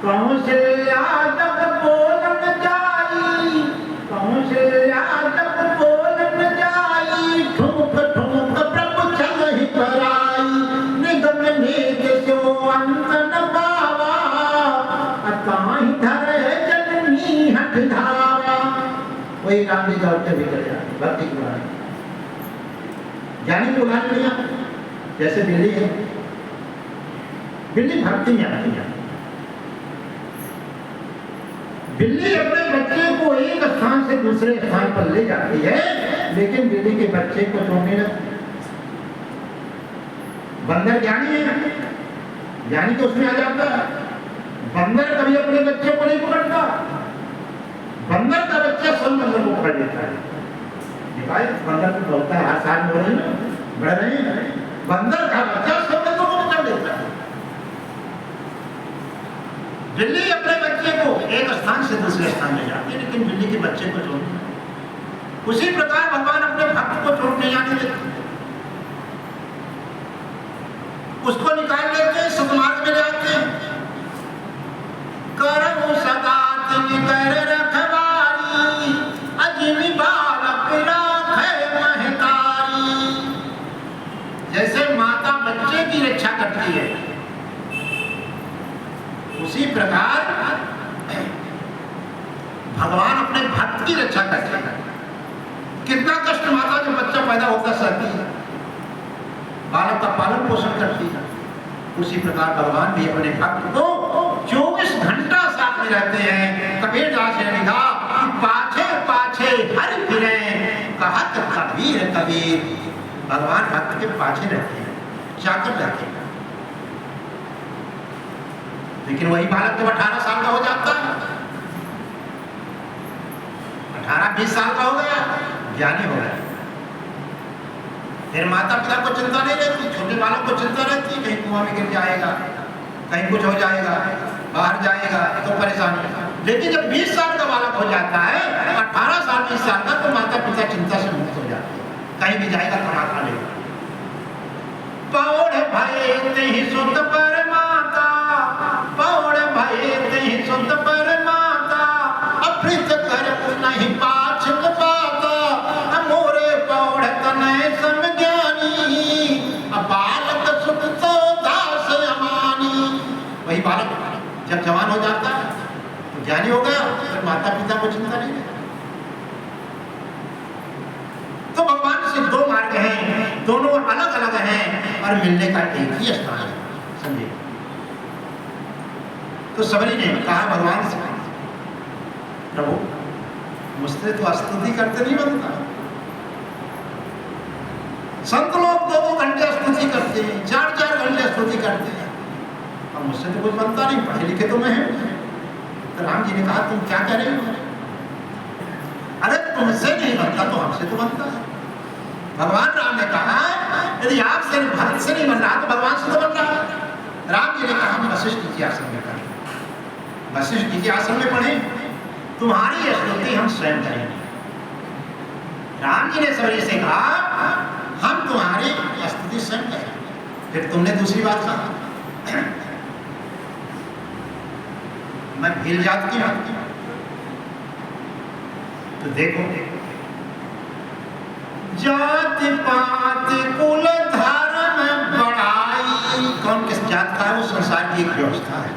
कौशल्या जब बोलन जाई, कौशल्या जब बोलन जाई, ठुमक ठुमक प्रभु चलहि कराई, निगम नेग सो अंत न पावा, अताहि धरे जननी हठ धावा। वही राम जी दौड़ते भी कर जाते भक्ति के बारे में। ज्ञानी को उदाहरण लिया, जैसे बिल्ली है, बिल्ली भक्ति में आती है। बिल्ली अपने बच्चे को एक स्थान से दूसरे स्थान पर ले जाती है, लेकिन बिल्ली के बच्चे को छोड़ने लगती है। बंदर ज्ञानी है, ज्ञानी तो उसमें आ जाता है। बंदर कभी अपने बच्चे को नहीं पकड़ता, बंदर का बच्चा सब बंदर को पकड़ लेता है। बंदर को बोलता है, हर साल हो रहे हैं, बढ़ रहे हैं, बंदर का बच्चा सब बंदरों को पकड़ लेता है। बिल्ली अपने बच्चे को एक स्थान से दूसरे स्थान में जाती है, लेकिन बिल्ली के बच्चे को छोड़ती है। उसी प्रकार भगवान अपने भक्त को छोड़ने जाने देते, उसको निकाल लेते हैं, सतमार्ग में जाते हैं। करहु सदा तिन कर रखवारी, अजिमि बालक राखै महतारी। जैसे माता बच्चे की रक्षा करती है, उसी प्रकार भगवान अपने भक्त की रक्षा करते हैं। कितना कष्ट माता जब बच्चा पैदा होकर सहती है, बालक का पालन पोषण करती है, उसी प्रकार भगवान भी अपने भक्त को 24 घंटा साथ में रहते हैं। कबीर दास ने लिखा, पाछे पाछे हर फिरे कहत कबीर कबीर। भगवान भक्त के पाछे रहते हैं, चाकर रहते हैं। लेकिन वही बालक जब 18 साल का हो जाता है, 18-20 साल का हो गया, ज्ञानी हो गया, फिर माता पिता को चिंता नहीं रहती, छोटे बालक को चिंता रहती, कहीं कुआं में गिर जाएगा, कहीं कुछ हो जाएगा, बाहर जाएगा तो परेशानी। लेकिन जब 20 साल का बालक हो जाता है, 18 साल 20 साल का, तो माता पिता चिंता से मुक्त हो जाते हैं, कहीं भी जाएगा कमा खा लेगा। पौड़ भय तेहि सुत पर माता, पौड़ भय तेहि सुत पर माता, अभृत कर नहीं पाछक पाता, मोरे पौड़ तनय सम ज्ञानी, बालक सुत तो दास अमानी। वही बालक जब जवान हो जाता है तो ज्ञानी हो गया, फिर माता पिता को चिंता नहीं है। तो भगवान से दो मार्ग हैं, दोनों अलग अलग हैं और मिलने का एक ही स्थान है, समझे। तो सबरी ने कहा भगवान से, प्रभु मुझसे तो स्तुति करते नहीं बनता। संत लोग 2-2 घंटे स्तुति करते हैं, 4-4 घंटे स्तुति करते हैं, और मुझसे तो कुछ बनता नहीं, पढ़े लिखे तो मैं हूं। तो राम जी ने कहा, तुम क्या कह रहे हो? अरे तुमसे नहीं बनता तो हमसे तो बनता है। भगवान राम ने कहा, यदि आपसे भक्त से नहीं बन रहा तो भगवान से तो बन रहा है। राम जी ने कहा, हम वशिष्ठ जी के आश्रम में पढ़े, वशिष्ठ जी के आश्रम में पढ़े, तुम्हारी स्तुति हम स्वयं करेंगे। राम जी ने सबरी से कहा, हम तुम्हारी स्तुति स्वयं करेंगे। फिर तुमने दूसरी बात कहा, मैं भील जात की हूं। तो देखो, जाति पात कुल धर्म बड़ाई, कौन किस जात का है वो संसार की एक व्यवस्था है,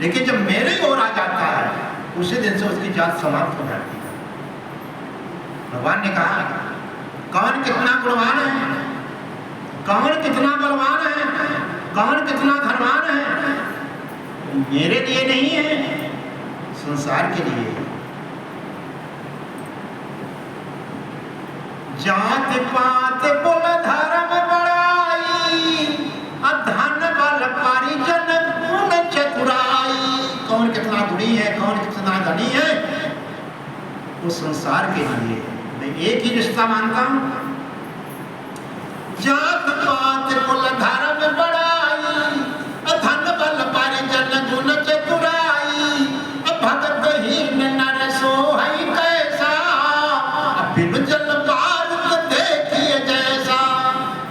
लेकिन जब मेरे ओर आ जाता है उसी दिन से उसकी जात समाप्त हो जाती है। भगवान ने कहा, कौन कितना गुणवान है, कौन कितना बलवान है, कौन कितना धनवान है, मेरे लिए नहीं है, संसार के लिए है। जात पात कुल धर्म बड़ाई, धन बल परिजन गुण चतुराई। कौन कितना गुणी है, कौन कितना धनी है, वो संसार के लिए मैं एक ही रिश्ता मानता हूं। जात पात कुल धर्म बड़ाई, धन बल परिजन गुण चतुराई, भगत हीन नर सोहई कैसा, बिनु जल पारुत देखिए जैसा।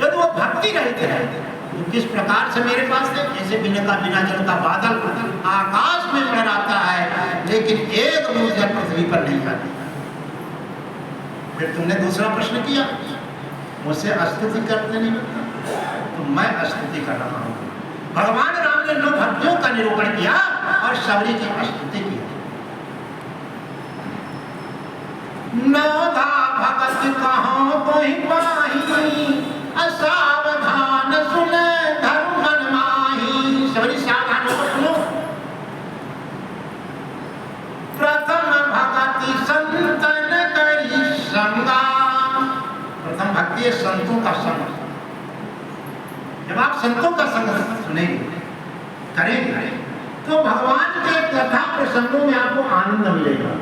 यदि वो भक्ति रहते हैं तो किस प्रकार से मेरे पास है, जैसे बिना जल का बादल आकाश में लहराता है, लेकिन एक बूंद जल पृथ्वी पर नहीं आती। फिर तुमने दूसरा प्रश्न किया, मुझसे स्तुति करते नहीं बनता, तो मैं स्तुति कर रहा हूं। भगवान राम ने 9 भक्तियों का निरूपण किया और शबरी की स्तुति की। 9 भगत कहाँ कोई पाही, असावधान सुने धर्म मन माही। शबरी सावधान होकर सुनो। प्रथम भगति संतन करी संगा। प्रथम भक्ति है संतों का संग। जब आप संतों का संग सुनेंगे, करेंगे, तो भगवान के कथा प्रसंगों में आपको आनंद मिलेगा।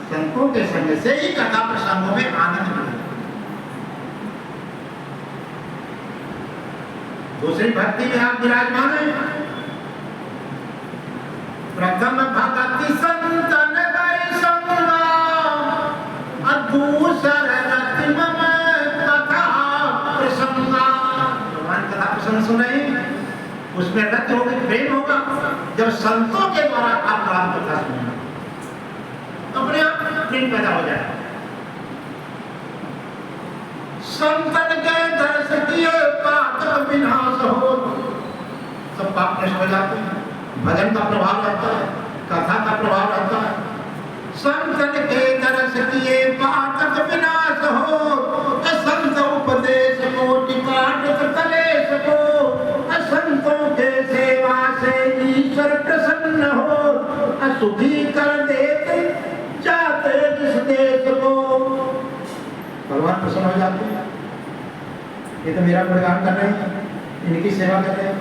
संतों के संग से ही कथा प्रसंगों में आनंद मिलेगा। दूसरी भक्ति में आप विराजमान हैं। प्रथम भक्ति संतन करी संगा, दूसर रति मम कथा प्रसंगा। भगवान कथा प्रसंग सुने, उसमें रति होगी, प्रेम होगा। जब संतों के द्वारा आप राम कथा सुनेंगे, अपने आप प्रेम पैदा हो जाए। संतन के दर्श किए पातक विनाश हो। सब पाप नष्ट हो जाते हैं। भजन का प्रभाव रहता है, कथा का प्रभाव रहता है। संतन के दर्श किए पातक विनाश हो, असंत उपदेश कोटि काटत कलेश को। असंतों के सेवा से ईश्वर प्रसन्न हो, असुखी कर देते जाते जिस देश को। भगवान प्रसन्न हो जाते हैं। ये तो मेरा गुणगान कर रहे हैं, इनकी सेवा कर रहे हैं,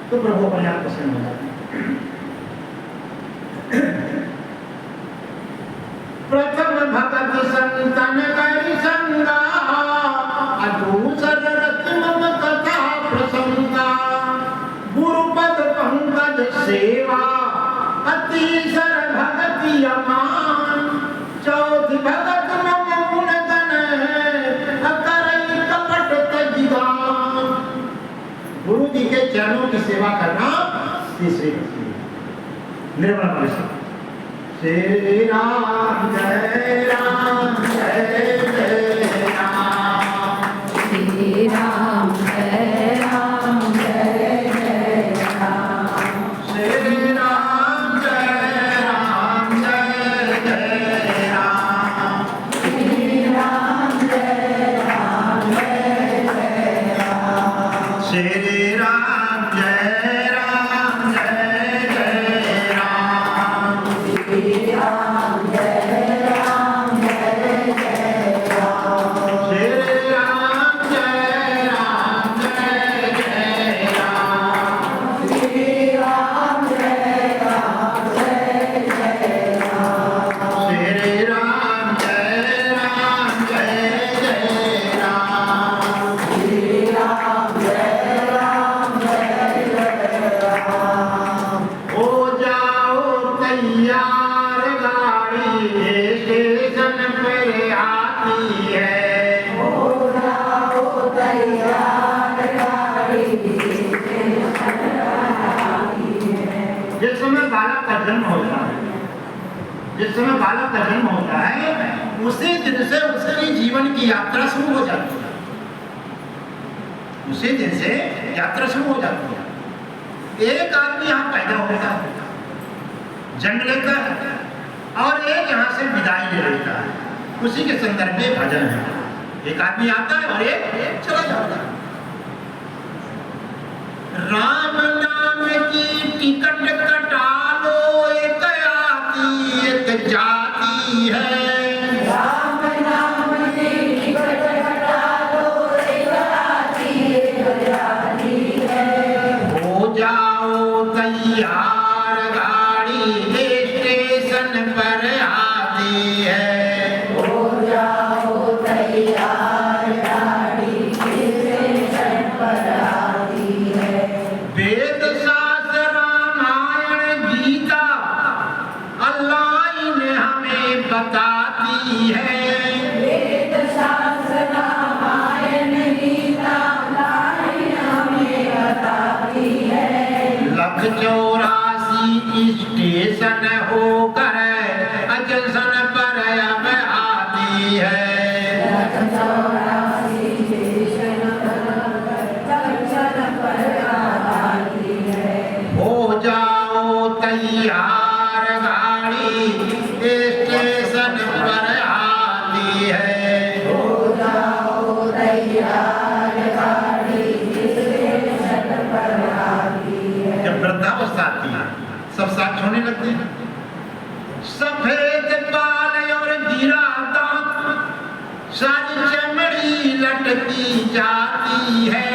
तो प्रभु अपने आप प्रसन्न हो जाते हैं। प्रथम भगत संतन करी संगा, दूसर रति मम कथा प्रसंगा। गुरुपद पंकज सेवा, अतिसर भगति अमान। चौथी भगत मम गुण गण, करई कपट तजिगान। गुरु जी के चरणों की सेवा करना तीसरी भक्ति है। निर्मल परिश्रम। श्री राम जय राम जय जय राम। श्री राम जय राम जय जय राम। श्री राम जय राम जय जय राम। श्री राम जय राम जय जय राम। श्री राम जय राम जय जय राम। श्री राम जय राम जय जय राम। श्री राम जय राम जय जय राम। श्री राम जय राम जय जय राम। श्री राम जय राम जय जय राम। श्री राम जय राम जय जय राम। हो जाओ तैयार, गाड़ी स्टेशन पर आती है। हो जाओ तैयार, गाड़ी जिस समय बालक का जन्म होता है, जिस समय बालक का जन्म होता है, उसी दिन से उसकी जीवन की यात्रा शुरू हो जाती है। उसी दिन से यात्रा शुरू हो जाती है। एक आदमी यहाँ पैदा होता है, जन्म लेता है, और एक यहाँ से विदाई ले लेता है। उसी के संदर्भ में भजन है। एक आदमी आता है और एक चला जाता है। राम नाम की टिकट कटा लो, एक आती एक जाती है। राम नाम की टिकट कटा लो, एक आती एक जाती है। हो जाओ तैयार, गाड़ी स्टेशन पर आती है। हो जाओ तैयार, गाड़ी स्टेशन पर आती है। वेद शास्त्र रामायण गीता अल्लाह ने हमें बताती है। वेद शास्त्र रामायण गीता हमें बताती है। लख 84 स्टेशन होकर जंक्शन पर अब आती है। हो जाओ तैयार गाड़ी स्टेशन पर आती है। जब वृद्धावस्था आती है सब साथ छोड़ने लगते हैं। सफेद बाल और गिरा दांत, सारी चमड़ी लटकी जाती है।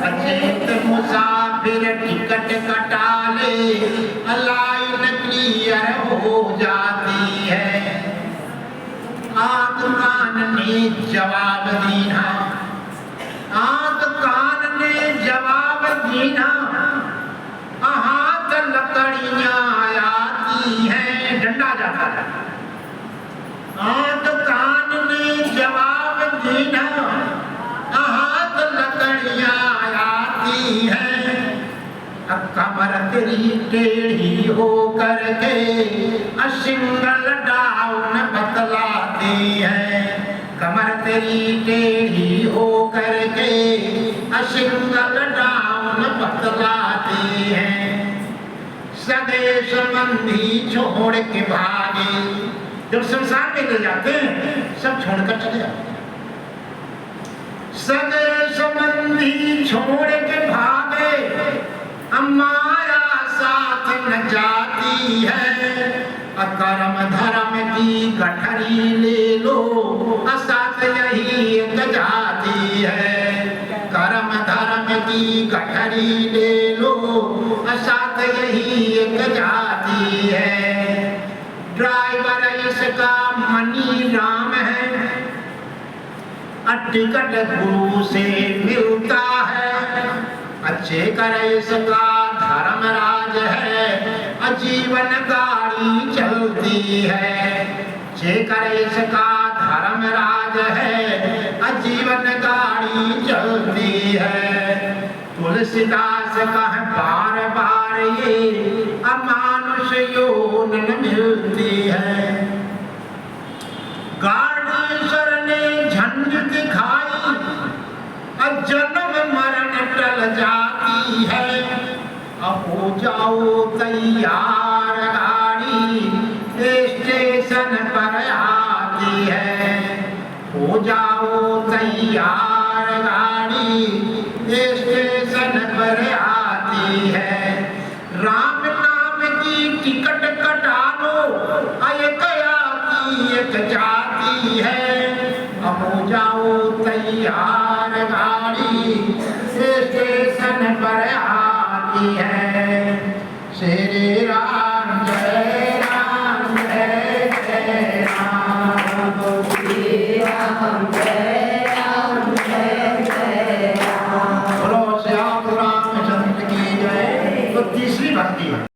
अचेत मुसाफिर टिकट कटा ले, लाइन क्लियर हो जाती है। आंख कान ने जवाब दीना, आंख कान ने जवाब दीना, हाथ लकड़ियां आती हैं, डंडा जाता है। आंख कान ने जवाब दीना, हाथ लकड़ियां आती हैं। कमर तेरी टेढ़ी हो करके सिंगल डाउन बतलाती है। कमर तेरी टेढ़ी हो करके सिंगल डाउन बतलाती है। सगे संबंधी छोड़ के भागे, जब संसार में ले जाते हैं सब छोड़कर चले जाते हैं। सगे संबंधी छोड़ के भागे, माया साथ न जाती है। कर्म धर्म की गठरी ले लो, साथ यही एक जाती है। कर्म धर्म की गठरी ले लो, साथ यही एक जाती है। ड्राइवर इसका मनी राम है, टिकट गुरु से मिलता है। अच्छे करे इसका धर्मराज है, जीवन गाड़ी चलती है। अच्छे करे इसका धर्मराज है, जीवन गाड़ी चलती है। तुलसीदास कहे बार बार ये अमानुष योनिन मिलती है। गार्डेश्वर ने झंड दिखाई, जन्म मरण टल जाती है। अब हो जाओ तैयार गाड़ी स्टेशन पर आती है। हो जाओ तैयार गाड़ी स्टेशन पर आती है। राम नाम की टिकट कटा लो, एक आती एक जाती है। अब हो जाओ तैयार गाड़ी स्टेशन पर आती है। श्री राम जय राम जय जय राम, श्री राम जय